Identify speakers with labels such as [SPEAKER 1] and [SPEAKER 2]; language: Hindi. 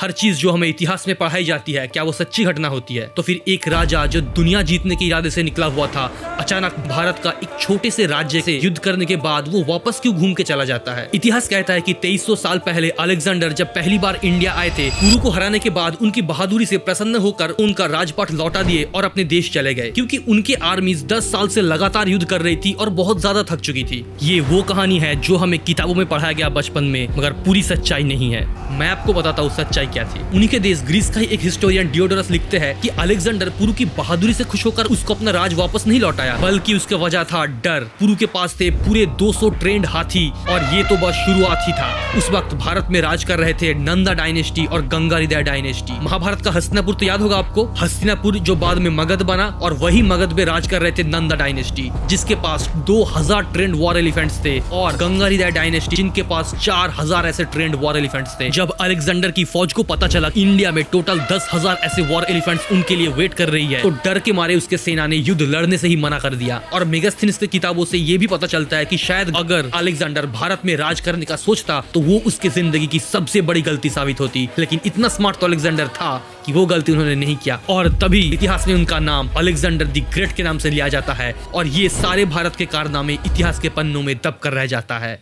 [SPEAKER 1] हर चीज जो हमें इतिहास में पढ़ाई जाती है क्या वो सच्ची घटना होती है? तो फिर एक राजा जो दुनिया जीतने के इरादे से निकला हुआ था, अचानक भारत का एक छोटे से राज्य से युद्ध करने के बाद वो वापस क्यों घूम के चला जाता है? इतिहास कहता है कि 2300 साल पहले अलेक्जेंडर जब पहली बार इंडिया आए थे, पुरु को हराने के बाद उनकी बहादुरी से प्रसन्न होकर उनका राजपाट लौटा दिए और अपने देश चले गए, क्योंकि उनके आर्मीज 10 साल से लगातार युद्ध कर रही थी और बहुत ज्यादा थक चुकी थी। ये वो कहानी है जो हमें किताबों में पढ़ाया गया बचपन में, मगर पूरी सच्चाई नहीं है। मैं आपको बताता हूँ सच्चाई क्या थी। उन्हीं के देश ग्रीस का ही एक हिस्टोरियन डियोडोरस लिखते हैं कि अलेक्जेंडर पुरु की बहादुरी से खुश होकर उसको अपना राज वापस नहीं लौटाया, बल्कि उसकी वजह था डर। पुरु के पास थे पूरे 200 ट्रेंड हाथी और ये तो बस शुरुआत ही था। उस वक्त भारत में राज कर रहे थे नंदा डायनेस्टी और गंगारिदाय डायनेस्टी। महाभारत का हस्तिनापुर तो याद होगा आपको, हस्तिनापुर जो बाद में मगध बना, और वही मगध में राज कर रहे थे नंदा डायनेस्टी, जिसके पास 2000 ट्रेंड वॉर एलिफेंट्स थे, और गंगारिदाय डायनेस्टी जिनके पास 4000 ऐसे ट्रेंड वॉर एलिफेंट्स थे। जब अलेक्जेंडर की फौज को पता चला इंडिया में टोटल 10,000 ऐसे वॉर एलिफेंट्स उनके लिए वेट कर रही है, तो डर के मारे उसके सेना ने युद्ध लड़ने से ही मना कर दिया। और मेगास्थनीज की किताबों से ये भी पता चलता है कि शायद अगर अलेक्जेंडर भारत में राज करने का सोचता तो वो उसकी जिंदगी की सबसे बड़ी गलती साबित होती, लेकिन इतना स्मार्ट तो अलेक्जेंडर था कि वो गलती उन्होंने नहीं किया, और तभी इतिहास में उनका नाम अलेक्जेंडर द ग्रेट के नाम से लिया जाता है, और ये सारे भारत के कारनामे इतिहास के पन्नों में दब कर रह जाता है।